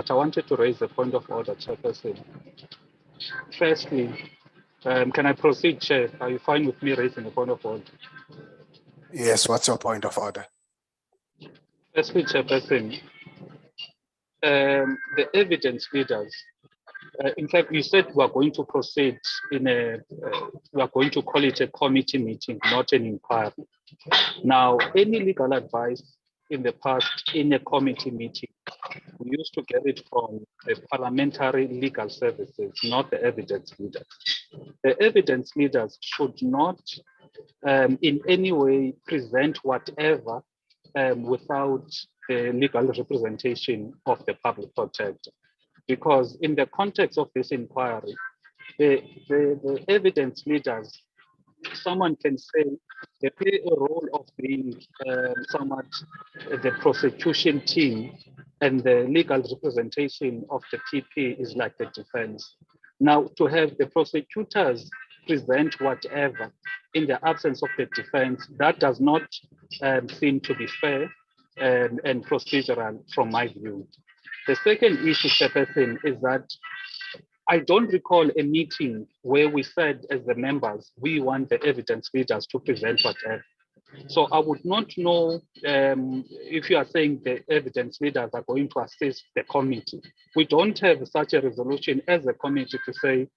but I wanted to raise a point of order, Chairperson. Firstly, can I proceed, Chair? Are you fine with me raising a point of order? Yes, what's your point of order? Firstly, Chairperson, the evidence leaders, in fact, you said we are going to proceed in we are going to call it a committee meeting, not an inquiry. Now, any legal advice in the past in a committee meeting, we used to get it from the parliamentary legal services, not the evidence leaders. The evidence leaders should not in any way present whatever without the legal representation of the public protector. Because in the context of this inquiry, the evidence leaders, someone can say they play a role of being somewhat the prosecution team, and the legal representation of the TP is like the defense. Now, to have the prosecutors present whatever in the absence of the defense, that does not seem to be fair and procedural from my view. The second issue, Chairperson, is that I don't recall a meeting where we said as the members, we want the evidence leaders to present whatever. So I would not know if you are saying the evidence leaders are going to assist the committee. We don't have such a resolution as a committee to say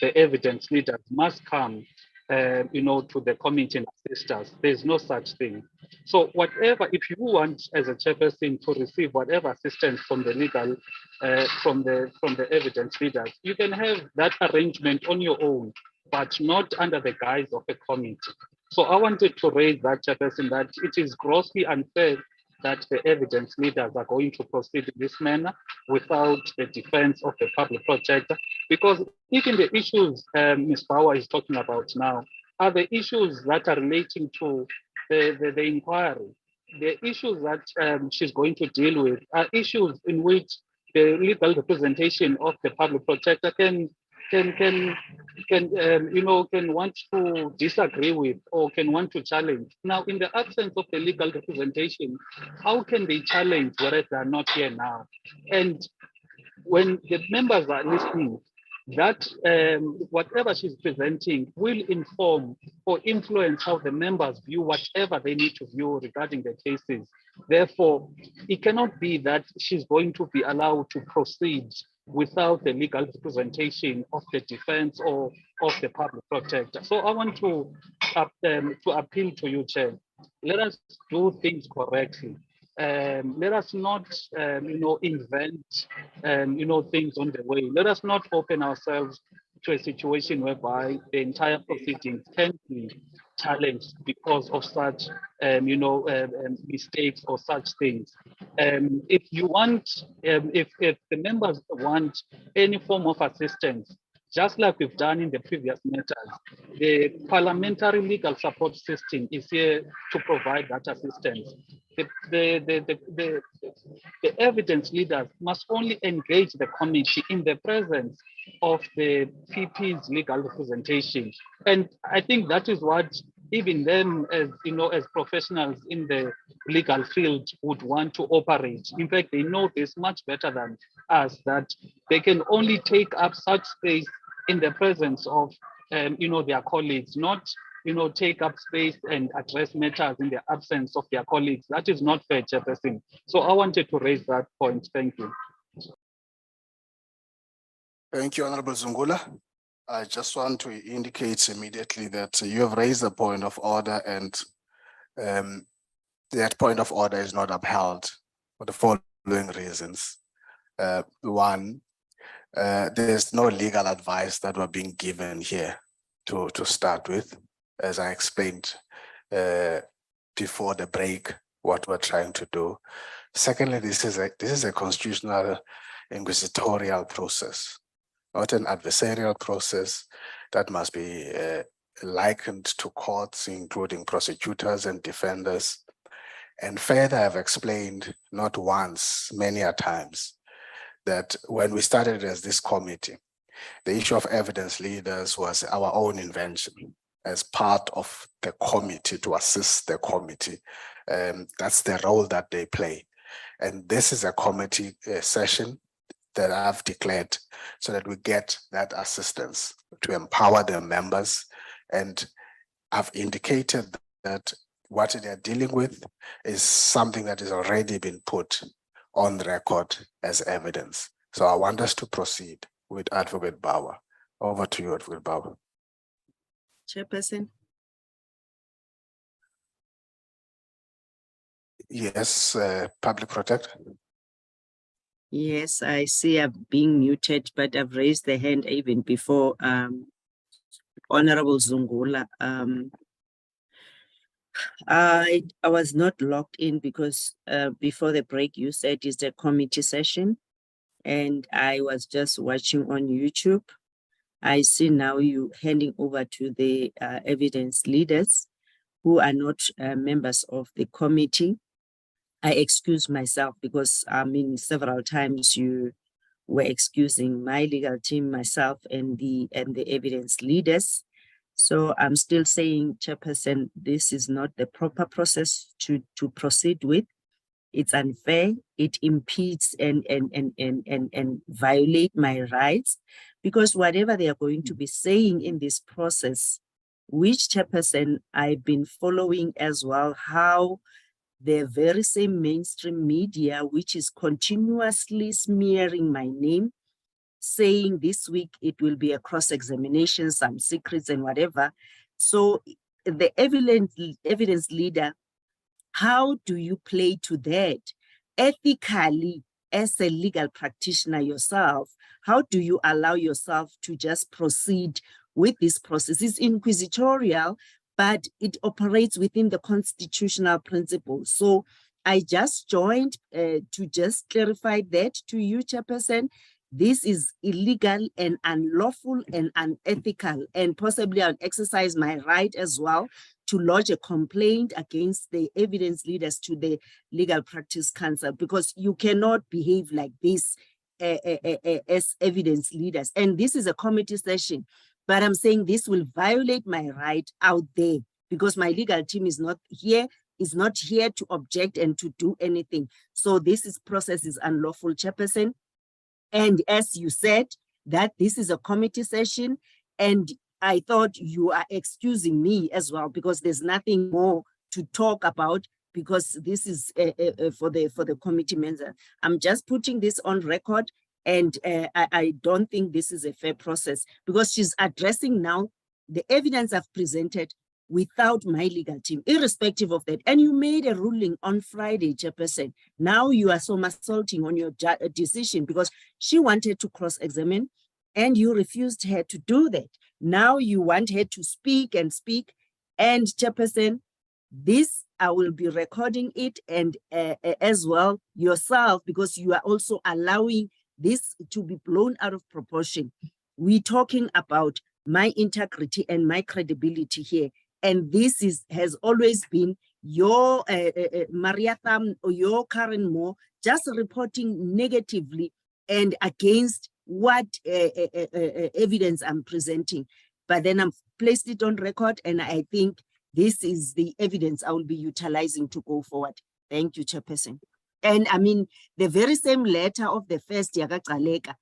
the evidence leaders must come to the committee and assist us. There's no such thing. So whatever, if you want as a chairperson to receive whatever assistance from the legal, from the evidence leaders, you can have that arrangement on your own, but not under the guise of a committee. So I wanted to raise that, chairperson, that it is grossly unfair that the evidence leaders are going to proceed in this manner without the defense of the public protector, because even the issues Ms. Bauer is talking about now are the issues that are relating to the inquiry. The issues that she's going to deal with are issues in which the legal representation of the public protector can want to disagree with or can want to challenge. Now, in the absence of the legal representation, how can they challenge whereas they are not here now? And when the members are listening, that whatever she's presenting will inform or influence how the members view whatever they need to view regarding the cases. Therefore, it cannot be that she's going to be allowed to proceed without the legal representation of the defense or of the public protector. So I want to appeal to you, Chair. Let us do things correctly. Let us not, invent, things on the way. Let us not open ourselves to a situation whereby the entire proceedings can be challenged because of such, mistakes or such things. If you want, if the members want any form of assistance, just like we've done in the previous matters, the parliamentary legal support system is here to provide that assistance. The evidence leaders must only engage the committee in the presence of the PP's legal representation. And I think that is what even them, as professionals in the legal field, would want to operate. In fact, they know this much better than us, that they can only take up such space in the presence of their colleagues, not take up space and address matters in the absence of their colleagues. That is not fair, Chairperson. So I wanted to raise that point. Thank you. Thank you, Honorable Zungula. I just want to indicate immediately that you have raised a point of order, and that point of order is not upheld for the following reasons. One, there's no legal advice that we're being given here to start with, as I explained before the break what we're trying to do. Secondly, this is a constitutional inquisitorial process, not an adversarial process that must be likened to courts, including prosecutors and defenders. And further, I've explained not once, many a times, that when we started as this committee, the issue of evidence leaders was our own invention as part of the committee to assist the committee. That's the role that they play. And this is a committee session. that I've declared so that we get that assistance to empower the members. And I've indicated that what they're dealing with is something that has already been put on record as evidence. So I want us to proceed with Advocate Bauer. Over to you, Advocate Bauer. Chairperson. Yes, Public Protector. Yes, I see I'm being muted, but I've raised the hand even before Honorable Zungula. I was not logged in because before the break you said it's a committee session, and I was just watching on YouTube. I see now you handing over to the evidence leaders who are not members of the committee. I excuse myself because I mean several times you were excusing my legal team, myself, and the evidence leaders. So I'm still saying, Chairperson, this is not the proper process to proceed with. It's unfair. It impedes and violate my rights, because whatever they are going to be saying in this process, which, Chairperson, I've been following as well, how the very same mainstream media, which is continuously smearing my name, saying this week it will be a cross-examination, some secrets and whatever. So the evidence leader, how do you play to that? Ethically, as a legal practitioner yourself, how do you allow yourself to just proceed with this process? It's inquisitorial, but it operates within the constitutional principles. So I just joined to just clarify that to you, Chairperson. This is illegal and unlawful and unethical, and possibly I'll exercise my right as well to lodge a complaint against the evidence leaders to the Legal Practice Council, because you cannot behave like this as evidence leaders. And this is a committee session, but I'm saying this will violate my right out there, because my legal team is not here to object and to do anything. So this process is unlawful, Chairperson. And as you said, that this is a committee session, and I thought you are excusing me as well, because there's nothing more to talk about, because this is for the committee members. I'm just putting this on record, and I don't think this is a fair process, because she's addressing now the evidence I've presented without my legal team, irrespective of that. And you made a ruling on Friday, Chairperson. Now you are somersaulting on your decision, because she wanted to cross-examine and you refused her to do that. Now you want her to speak and speak. And Chairperson, this, I will be recording it, and as well yourself, because you are also allowing this to be blown out of proportion. We're talking about my integrity and my credibility here. And this has always been your Maria Tham or your Karen Moore just reporting negatively and against what evidence I'm presenting. But then I've placed it on record, and I think this is the evidence I will be utilizing to go forward. Thank you, Chairperson. And I mean, the very same letter of the first Yagacaleka,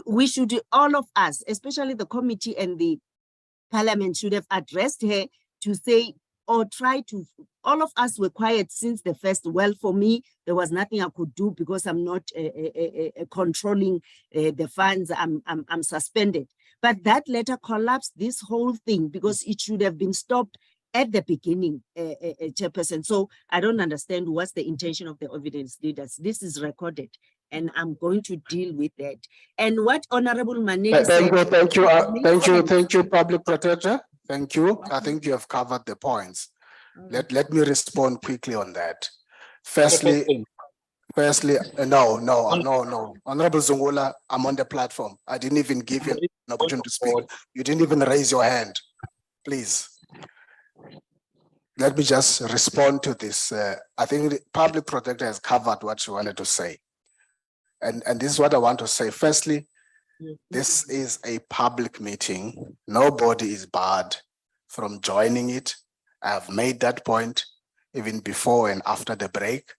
we should, all of us, especially the committee and the Parliament, should have addressed her to say, or try to, all of us were quiet since the first. Well, for me, there was nothing I could do because I'm not controlling the funds. I'm suspended. But that letter collapsed this whole thing, because it should have been stopped at the beginning, Chairperson. So I don't understand what's the intention of the evidence leaders. This is recorded, and I'm going to deal with that. And what Honorable Maneli said. Thank you, Public Protector. Thank you. I think you have covered the points. Let me respond quickly on that. Firstly, no. Honorable Zungula, I'm on the platform. I didn't even give you an opportunity to speak. You didn't even raise your hand. Please. Let me just respond to this. I think the Public Protector has covered what she wanted to say. And this is what I want to say. Firstly, this is a public meeting. Nobody is barred from joining it. I have made that point even before and after the break.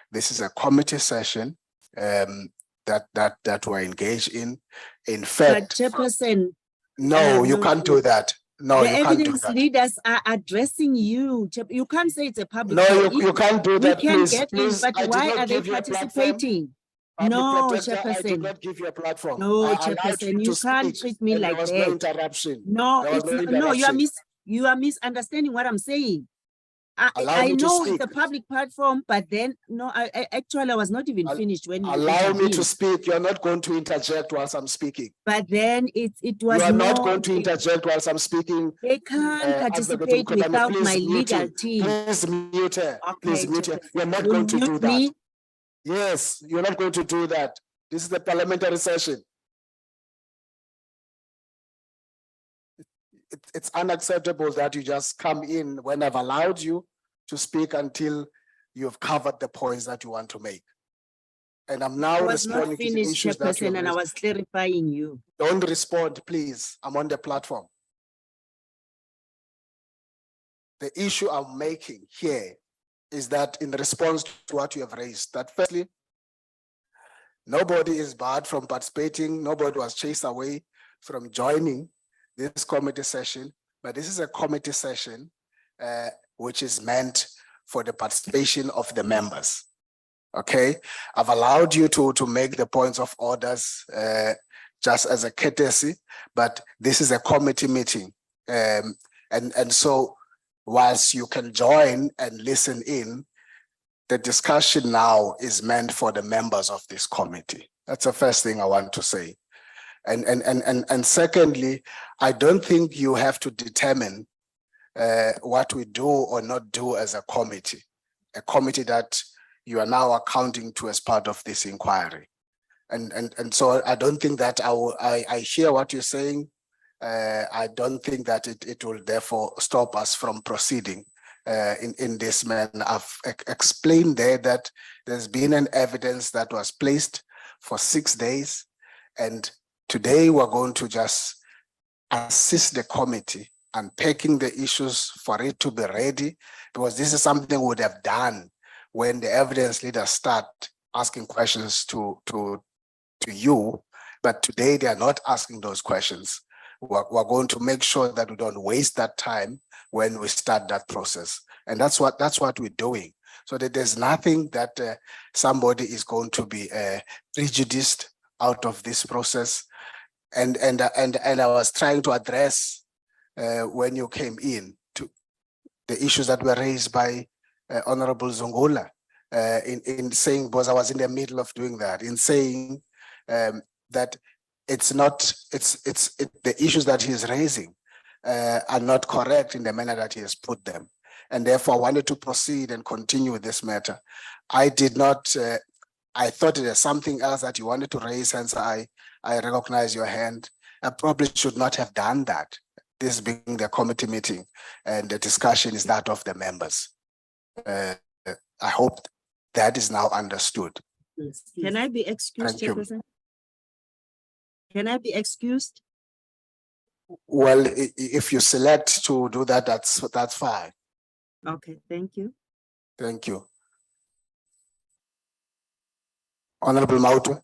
This is a committee session. The that we're engaged in. In But fact, Chairperson, no, you can't do that. No, the you can't do evidence that. leaders are addressing you. You can't say it's a public No, forum. you can't do We that, can please. get in, Please, but I did why not are they give you a platform. participating? Public No, Protector, I did Chairperson. not give you a platform. No, I allowed Chairperson, to you can't speak, treat me and like there was no that. interruption. No, There was it's no not, no, interruption. you are misunderstanding what I'm saying. Allow I me to know speak. it's a public platform, but then no, I actually was not even finished when you Allow me to intervened. speak. You're not going to interject whilst I'm speaking. But then it was You are not no, going to interject whilst I'm speaking. they can't Advocate participate Mkhwebane, without please my mute legal him. team. Please mute her. Okay, Please mute her. Chairperson. You're not You'll going to do mute that. me? Yes, you're not going to do that. This is the parliamentary session. It's unacceptable that you just come in when I've allowed you to speak until you've covered the points that you want to make. And I'm now I was not responding to the finished, issues that you Chairperson, and I raised. was clarifying you. Don't respond, please. I'm on the platform. The issue I'm making here is that in response to what you have raised, that firstly, nobody is barred from participating. Nobody was chased away from joining this committee session, but this is a committee session which is meant for the participation of the members. Okay, I've allowed you to make the points of orders just as a courtesy, but this is a committee meeting. And so whilst you can join and listen in, the discussion now is meant for the members of this committee. That's the first thing I want to say. And secondly, I don't think you have to determine what we do or not do as a committee that you are now accounting to as part of this inquiry. And so I don't think that I hear what you're saying. I don't think that it will therefore stop us from proceeding in this manner. I've explained there that there's been an evidence that was placed for 6 days, and today we're going to just assist the committee unpacking the issues for it to be ready, because this is something we would have done when the evidence leaders start asking questions to you, but today they are not asking those questions. We're going to make sure that we don't waste that time when we start that process. And that's what we're doing. So that there's nothing that somebody is going to be prejudiced out of this process. And I was trying to address when you came in to the issues that were raised by Honorable Zungula in saying, because I was in the middle of doing that, in saying that the issues that he's raising are not correct in the manner that he has put them. And therefore I wanted to proceed and continue with this matter. I did not, I thought there's something else that you wanted to raise, hence I recognize your hand. I probably should not have done that. This being the committee meeting, and the discussion is that of the members. I hope that is now understood. Can I be excused, Chairperson? Can I be excused? Well, if you select to do that, that's fine. Okay, thank you. Thank you. Honorable Mautu.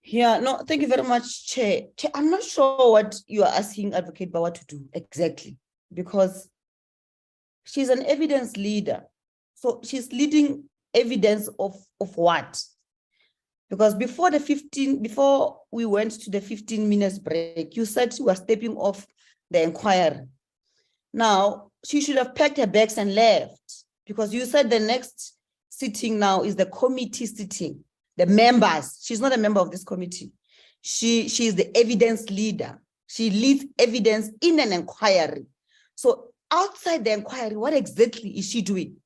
Yeah, no, thank you very much, Chair. Chair, I'm not sure what you are asking Advocate Bawa to do exactly, because she's an evidence leader. So she's leading evidence of what? Because before we went to the 15 minutes break, you said you were stepping off the inquiry. Now, she should have packed her bags and left, because you said the next sitting now is the committee sitting. The members, she's not a member of this committee. She is the evidence leader. She leads evidence in an inquiry. So outside the inquiry, what exactly is she doing?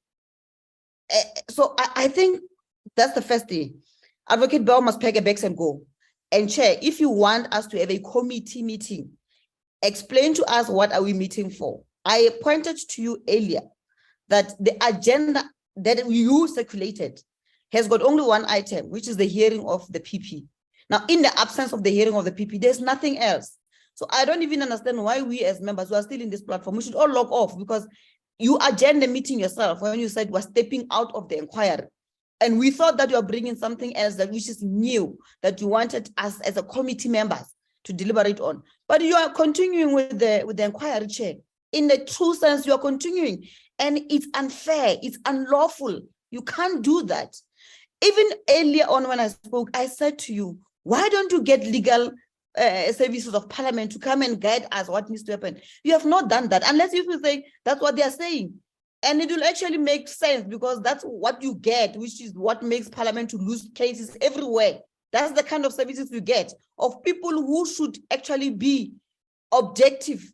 So I think that's the first thing. Advocate Bell must pack her bags and go. And Chair, if you want us to have a committee meeting, explain to us what are we meeting for. I pointed to you earlier that the agenda that you circulated has got only one item, which is the hearing of the PP. Now, in the absence of the hearing of the PP, there's nothing else. So I don't even understand why we as members who are still in this platform, we should all log off, because you adjourned the meeting yourself when you said we're stepping out of the inquiry. And we thought that you are bringing something else that which is new, that you wanted us as a committee members to deliberate on. But you are continuing with the inquiry, Chair. In the true sense, you are continuing. And it's unfair, it's unlawful. You can't do that. Even earlier on when I spoke, I said to you, why don't you get legal services of parliament to come and guide us what needs to happen? You have not done that, unless you will say that's what they are saying. And it will actually make sense because that's what you get, which is what makes parliament to lose cases everywhere. That's the kind of services you get of people who should actually be objective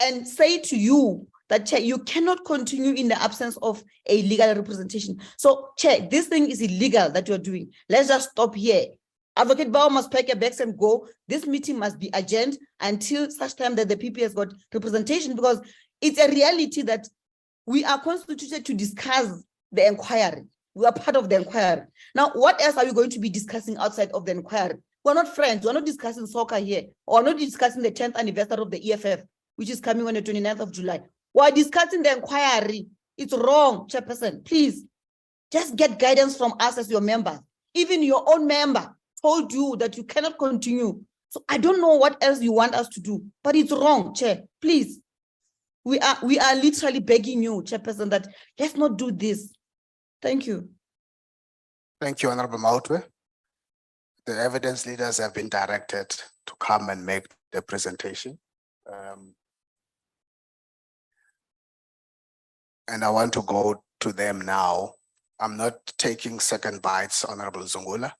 and say to you that, Chair, you cannot continue in the absence of a legal representation. So, Chair, this thing is illegal that you're doing. Let's just stop here. Advocate Bauer must pack your bags and go. This meeting must be adjourned until such time that the PP has got representation, because it's a reality that we are constituted to discuss the inquiry. We are part of the inquiry. Now, what else are we going to be discussing outside of the inquiry? We're not friends. We're not discussing soccer here. Or not discussing the 10th anniversary of the EFF, which is coming on the 29th of July. We're discussing the inquiry. It's wrong, Chairperson. Please, just get guidance from us as your members. Even your own member told you that you cannot continue. So I don't know what else you want us to do, but it's wrong, Chair. Please. We are literally begging you, Chairperson, that let's not do this. Thank you. Thank you, Honorable Mkhwebane. The evidence leaders have been directed to come and make the presentation. And I want to go to them now. I'm not taking second bites, Honorable Zungula.